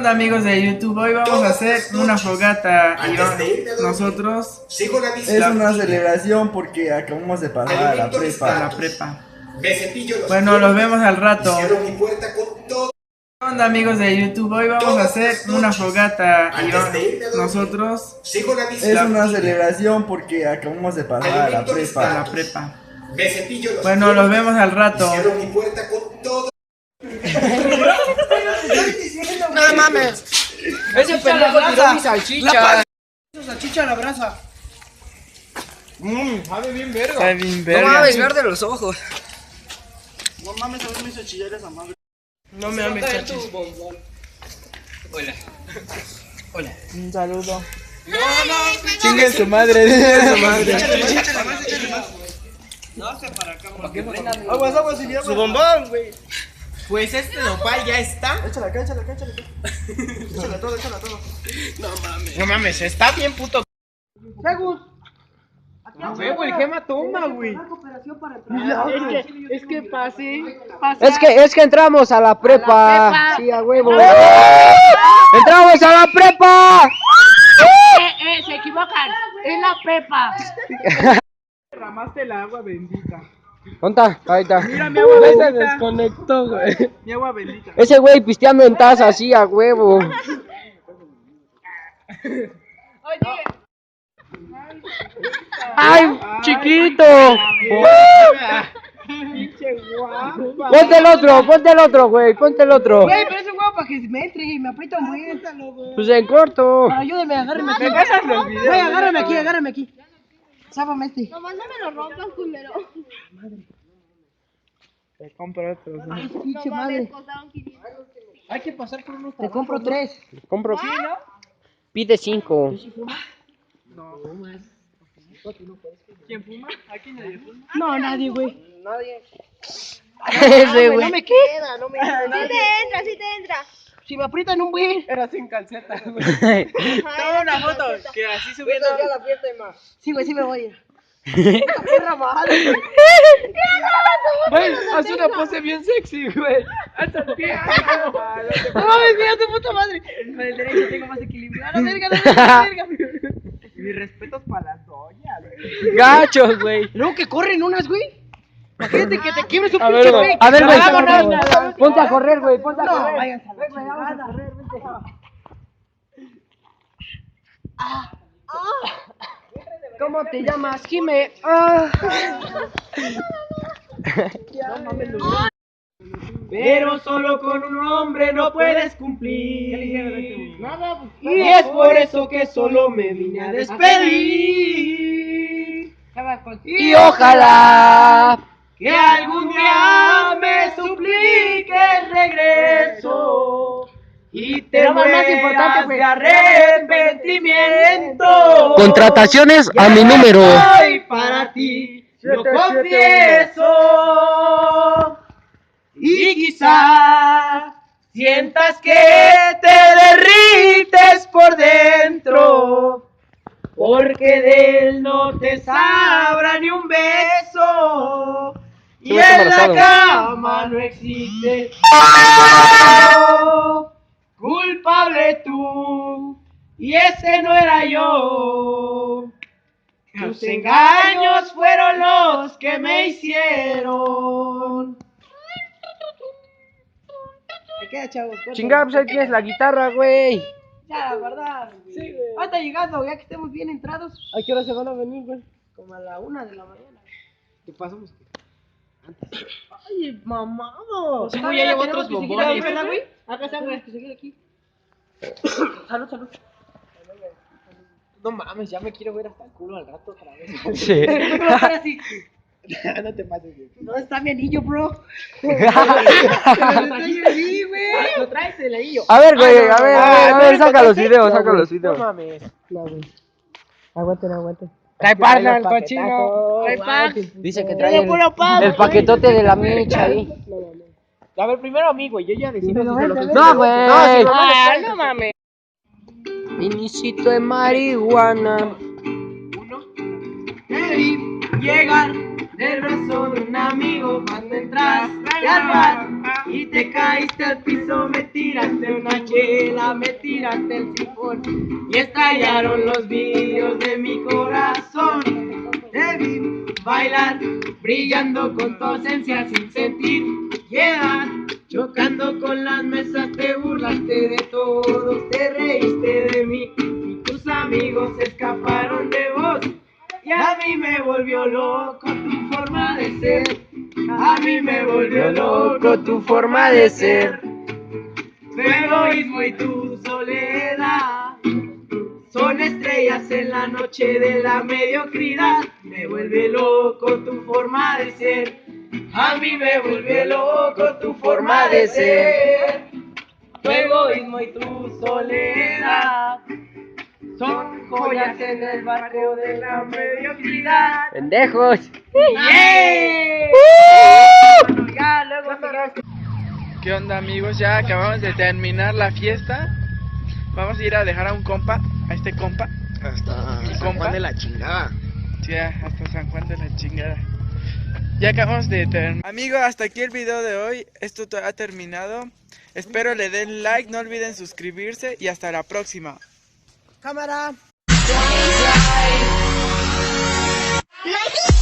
Onda amigos de YouTube, hoy vamos a hacer una fogata y nosotros es una celebración porque acabamos de pasar a la prepa. Bueno, los vemos al rato. Onda amigos de YouTube, hoy vamos a hacer una fogata y nosotros es una celebración porque acabamos de pasar a la prepa. Bueno, los vemos al rato. No mames. Ese pendejo tiró mi salchicha. Esa salchicha a la brasa. Sabe bien verga. Está bien No verga. mames, verde los ojos. No mames, a ver me hizo chillar esa madre. No me ames, chachis. Hola. Un saludo. Chinguen su madre, chinguen su madre. Aguas, y Su bombón, güey. Pues este nopal ya está. Échala acá. Échala todo. No mames, está bien puto. Segus. A huevo, el gema toma, güey. Es que pase. Es que entramos a la prepa. Sí, a huevo. ¡Entramos a la prepa! Se equivocan, es la prepa. Derramaste el agua bendita. ¿Dónde está? Ahí está. Mira, mi agua bendita. Se desconectó, güey. Mi agua bendita. Ese güey pisteando en taza así, a huevo. Oye, ¡Ay, chiquito! Pinche guapa. Ponte el otro, güey. Ponte el otro. Güey, pero ese huevo para que me entre y me aprieta un buen. Pues en corto. Ayúdame, agárrame aquí. Me pasas los videos. Güey, agárrame aquí. Sábame este. nomás no me lo rompas, culero. Te compro otros. ¿no? Ay, pinche No madre. mames, costaron 500. Hay que pasar por unos. Te compro 3. Compro. Pide 5. ¿Quién fuma? Aquí nadie fuma. No, nadie, güey. Ese güey. No me queda, no me queda. Sí te entra. Si me aprietan un buen. Era sin calceta, güey. Ajá, Toma una foto que así subiendo. Sí, güey, sí me voy a ir. Perra madre. Güey, haz una pose bien sexy, güey. Haz el pie. No mames, mira tu puta madre. Con el derecho tengo más equilibrio. A la verga. Mis respetos para las doñas, güey. Gachos, güey. Luego que corren unas, güey. Imagínate que te quiebres un A pinche ver, güey. güey. Ponte a correr, güey. Ponte a No, correr. váyanse a la Ven, güey, vamos a chingada. correr, vente. ¿Cómo te llamas, Jime? Pero solo con un hombre no puedes cumplir. Nada, pues. Y es por eso que solo me vine a despedir. Y ojalá. Que algún día me supliques regreso y te Pero más importante, mueras güey. de arrepentimiento. Contrataciones a mi número. Soy para ti, lo confieso. Y quizá sientas que te derrites por dentro. Porque de él no te sabrá ni un beso. Y Estuve en la embarazado. cama no existe. Culpable tú. Y ese no era yo. Tus engaños fueron los que me hicieron. Me queda, chavos. Chingada, pues ahí tienes la guitarra, güey. Ya, la verdad. Sí, güey. Ahorita llegando, ya que estemos bien entrados. ¿A qué hora se van a venir, güey? Como a la 1 de la mañana. ¿Qué pasamos? Ay, mamado. Sí, güey, ya llevo otros bombones. ¿Verdad, güey? Acá está, güey, que seguir aquí. Salud. No mames, ya me quiero ver hasta el culo al rato otra vez. Sí. Ahora sí. No te pases, güey. ¿Dónde está mi anillo, bro? Sí, güey. Lo traes el anillo. A ver, güey, a ver, saca los videos, saca los No videos. mames. Aguanten. Trae pana el cochino. Trae pan. Dice que trae el paquetote de la micha ahí. A ver, primero a mí, güey. Yo ya decido si se los No, güey. no mames. Vinicito de marihuana. Te vi llegar del brazo de un amigo cuando entraste al bar. y te caíste al piso, me tiraste una chela, me tiraste el sifón y estallaron los vidrios de mi corazón. Te vi bailar, brillando con tu ausencia sin sentir piedad, chocando con las mesas, te burlaste de todos, te reíste de mí y tus amigos escaparon de vos. Y a mí me volvió loco tu forma de ser, a mí me volvió loco tu forma de ser. Tu egoísmo y tu soledad son estrellas en la noche de la mediocridad. Me vuelve loco tu forma de ser, a mí me vuelve loco tu forma de ser. Tu egoísmo y tu soledad son joyas en el barrio de la mediocridad. ¡Pendejos! ¡Yeah! Ya, luego ¿Qué onda, amigos? Ya acabamos de terminar la fiesta. Vamos a ir a dejar a un compa, a este compa. Hasta ¿Mi San compa? Juan de la chingada. Sí, hasta San Juan de la chingada. Ya acabamos de terminar. Amigos, hasta aquí el video de hoy. Esto ha terminado. Espero le den like, no olviden suscribirse y hasta la próxima. ¡Cámara! Nike.